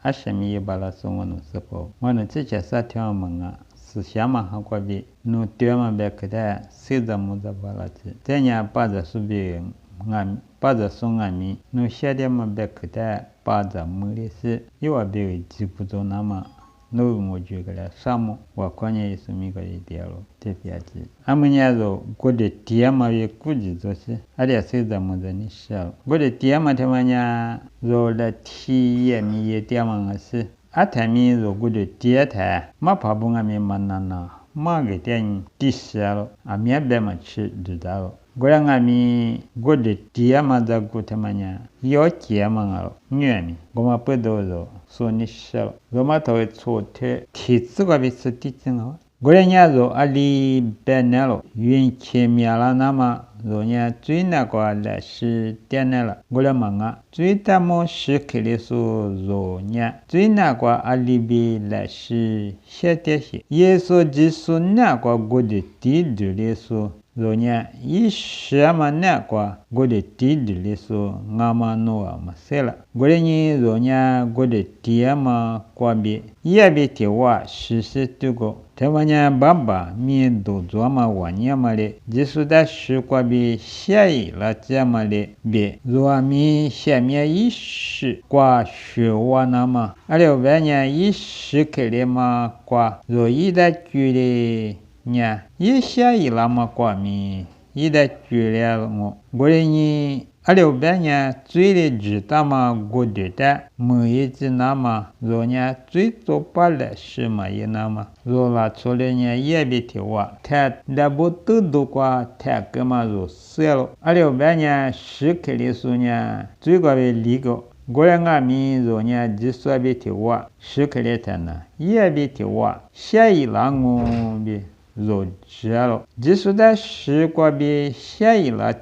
ashami bala songono sapo wana chicha satya manga sishama hakwabi no tema bekda sida muza balati tenya paza subi ngam paza songami no shade ma bekda paza mulisi iwa be jipuzo nama no mojugala samo wakwanya isumika dialo tepiati amunyazo gode tiama ye kujizosi ali sida muza ni shal gode tiama temanya zo la tiye mi ye tiama ngasi atami zo gode tiata mapabunga mi manana mage ten tisalo amia bema chi dudalo goyanga mi gode tiama za gutemanya yo tiama ngalo nyami goma pedozo so ni shal goma tawe tsote titsuga bisititsinga gorenyazo ali benelo yun chemiala nama zonya tuina kwa la shi tenela golemanga tuita mo shikilisu zonya tuina kwa alibi la shi sheteshi yeso jisu na kwa gode tidulisu zonya ishama na kwa gode tidulisu ngama noa masela gorenyi zonya gode tiama kwa bi yabi tewa shishitugo temanya bamba miendo zoma wanyamale jisuda shukwa bi shai la jamale be zoami shamia ishi kwa shuwa nama ale obanya ishi kelema kwa zoida kyure nya isha ilama kwa mi ida kyure ngo gorenyi ale obanya tsire jitama godeta muyizi nama zonya tsito pala shima yenama zola tsolenya yebitewa ta dabotu dokwa ta kama zo selo ale obanya shikeli sunya tsigwa be ligo gorenga mi zonya jiswa bitewa shikeli tana yebitewa shayi langu be zo jalo jisuda shikwa bi shayi la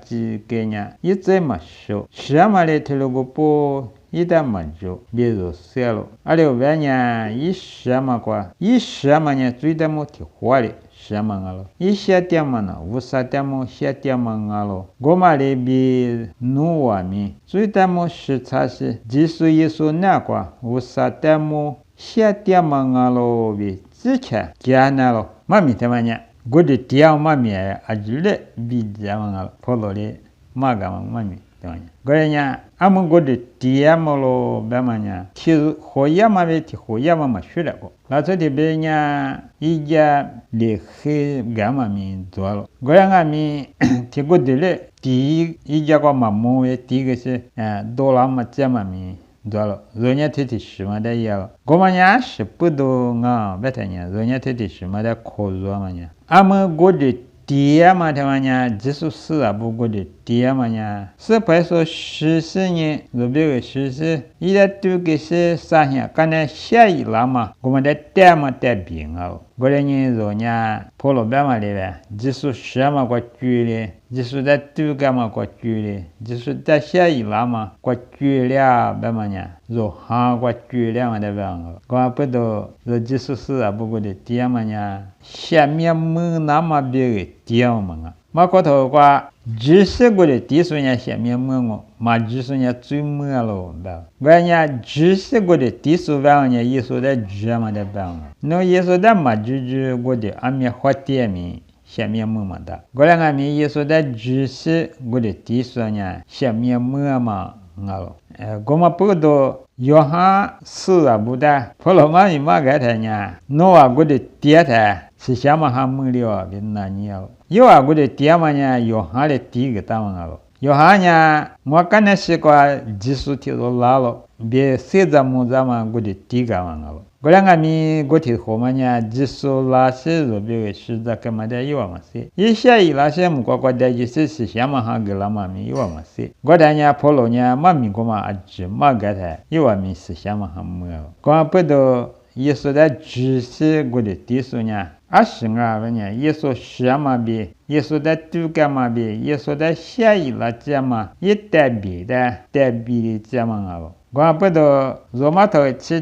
kenya itse masho shamale telugupo ida majo bezo selo ale obanya ishama kwa ishamanya tuida moti hwale shama ngalo ishatiamana vusatiamo shatiama ngalo gomale bi nuwami tuitamo shitashi jisu yesu na kwa vusatiamo shatiama ngalo bi zicha kianalo mami temanya gode tiao mami ajule bi jamangalo polole magama mami temanya gorenya amu gode tiamolo bamanya ti hoyama be ti hoyama mashura ko lato de benya ija de he gama mi dwalo goranga mi ti gode le ti ija kwa mamu e ti gese dola ma chama mi dwalo zonya titi shimada ya gomanya shipudo nga betanya zonya titi shimada kozo manya ama gode tiama temanya jesus abu gode tiamanya sepeso shisinye zobege shisi ida tukese sahya kana shai lama gomada tema tabinga gorenye zonya polo bama lebe jesus shama kwa kyule jesus da tukama kwa kyule jesus da shai lama kwa kyule bamanya zo ha kwa kyule ma da banga kwa pedo zo jesus abu gode tiamanya shamia mu nama bege tiamanga makoto kwa jise gode tisunya shamia mungo ma jisunya tsumalo ba ganya jise gode tisu vanya yeso da jama da banga no yeso da majuju gode amya hwatiami shamia mumanda golanga mi yeso da jise gode tisunya shamia muma ngalo goma podo yoha sura buda poloma imagatanya noa gode tiata sishama hamulio binanyao yo gode tiamanya yohale tiga tamangalo yohanya mwakane shikwa jisu tilo lalo be seza muzama gode tiga mangalo golanga mi goti homanya jisu la shizo be shiza kamada yiwa masi isha ilashe mkwakwa daji sisi shama hagela mami yiwa masi godanya polonya mami goma ajima gata yiwa mi shama hamuyo kwa pedo yeso da jisi gode tisunya ashinga vanya yeso shama bi yeso da tukama bi yeso da shayi la jama yitabi da tabi jama ngalo 我不都罗马头去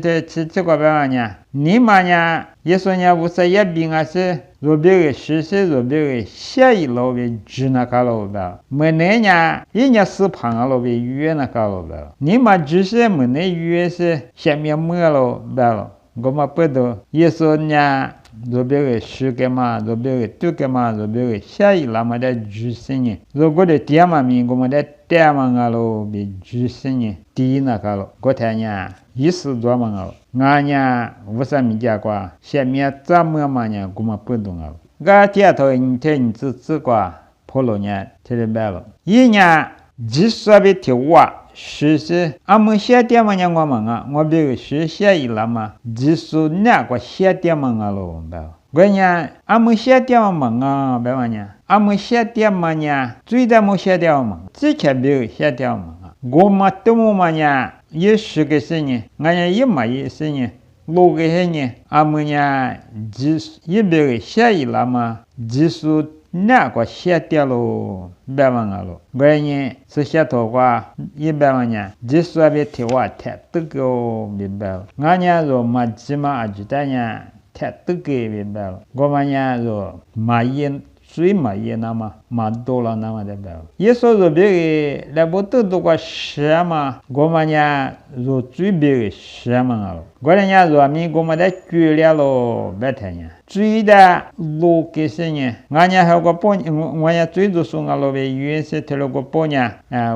过别呢？你妈呢？耶稣呢？无啥也病啊是？罗别个实施罗别个下一路为治那个路吧？没那呢？一年死胖啊路为约那个路吧？你妈只是没那约是下面没路吧了？我们不都耶稣呢？罗别个十个嘛，罗别个多个嘛，罗别个下一拉嘛的主生呢？如果的爹妈咪我们的爹妈个路为主生呢？第一那个路，我看呢，意思多嘛个。俺呢，无啥米家瓜，下面怎么嘛呢？我们不懂啊。俺爹头你自瓜，破了呢，这里白了。一年几十倍的话。是，俺们下点嘛呢？我们啊，我别个是下一了嘛，就是那个下点嘛啊喽，白。我呢，俺们下点嘛啊，白嘛呢？俺们下点嘛呢？最大么下点嘛？之前别个下点嘛啊，我们都嘛呢？也是个事呢，俺呢也嘛也是呢，路个些呢，俺们呢，就是也别个下一了嘛，就是。那个下掉喽，100万了。我呢是下头话100万呢，就说别提话太这个明白了。俺呢说嘛起码就这样太这个明白了。我们呢说嘛也水嘛也那么嘛多了那么的白了。也说说别个来不都个什么，我们呢说最别个什么了。我呢说咪我们的举了喽，白天呢。最大路给谁呢？俺家还个包，我也最多送俺老辈原先提了个包呢，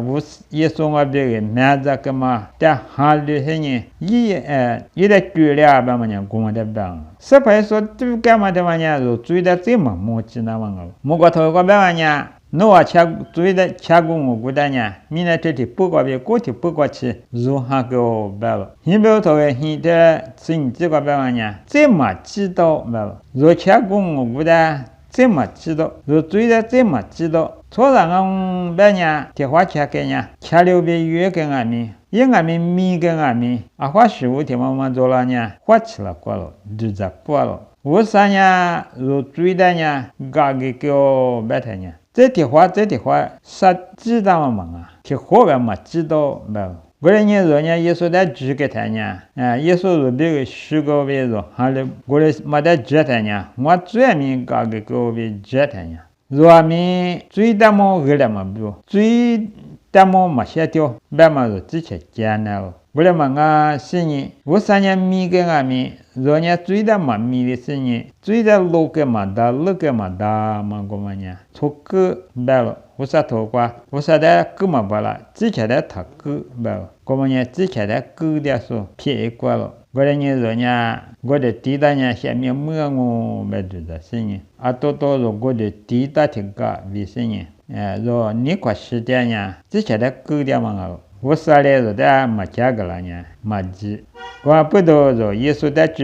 我也送我别个买这个嘛，但还留些呢，一得举了吧嘛呢，我们的办。是不说都干嘛的嘛呢？就最大这么莫记那么个，莫个头个办呢？我最大吃过我过的呢，明天这天不过别过天不过去，如何个办了？你不要头个现在是你这个办呢？这么知道办了？如吃过我过的这么知道？如最大这么知道？错上俺办呢？电话吃给呢？吃了别约给俺们，因俺们米给俺们，花15天慢慢做了呢，花起了过了，就这过了。为啥呢？如最大呢？搞个叫白天呢？这句话啥知道嘛啊？这后边嘛知道没？我人说呢，耶稣在举给他呢，耶稣说别个虚个为说，好了，我的没得举他呢，我最面搞个为举他呢，说明最大么个了嘛不，最大么没写掉，别嘛说之前讲了。我来问啊，是呢，我3年米给俺们，若呢最大嘛米的是呢，最大路个嘛大，路个嘛大嘛个嘛呢，错个白了，我啥头瓜，我啥的个嘛不了，之前的他个白了，个嘛呢之前的个的说撇过了，我来呢若呢，我的地大呢下面没我没知道是呢，多若我的地大挺高，为是呢，若你快时间呢，之前的个的嘛个。我说来说的没价格了呢，没记。我不知道耶稣的就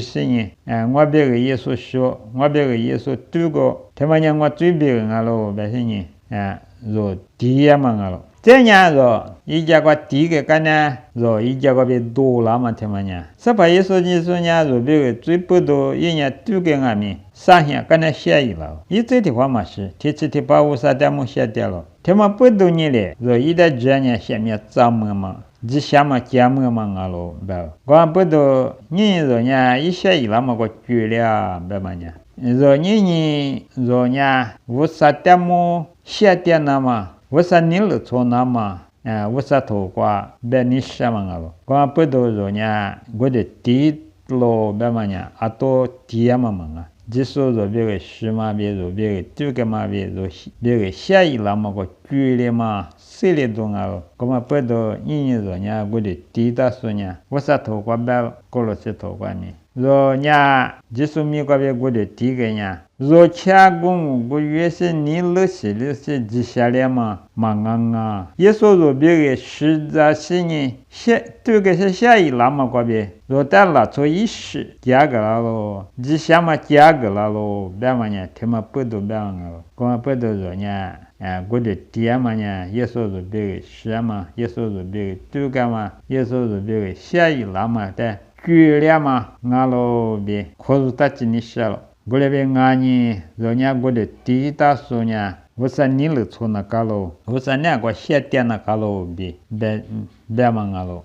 是呢，我别个耶稣说，我别个耶稣读过，他们讲我最别个俺喽，白是呢，说第一嘛俺喽。这样说，一家个第一个干呢，说一家个别多了嘛，他们讲，是把耶稣呢，说别个最不多一年读给俺们，上下跟他写一了，一这的话嘛是，提把50点么写掉了。他们不懂你嘞，说一代这呢下面怎么嘛，这下面怎么嘛俺喽，白，我不懂你说呢，一写一了么个举了，白嘛呢？说你说呢，50点么写掉那么，为啥你了错那么？为啥头瓜白你什么了？我不懂说呢，我的地咯白嘛呢？多地嘛嘛。只说说别个什么别说别个这个嘛别说别个下一了么个举了嘛，谁来动啊？我们不懂你说呢，我的地大说呢，为啥头瓜白过了是头瓜呢？说呢，只说米个别我的地个呢。若强公我越是你乐些记下来嘛，嘛也说说别个实在是呢，这个是下一了么个别，若带了错一时，价格了咯，记下嘛价格了咯，别嘛呢，他们不懂别嘛咯，我们不懂说呢，我的爹嘛呢，也说说别个实嘛，也说说别个这个嘛，也说说别个下一了嘛的，举了嘛，俺咯别，可是他今天写了。我那边俺呢，人家我的地大说呢，我说你了错那个喽，我说那个写点那个喽，别嘛俺喽。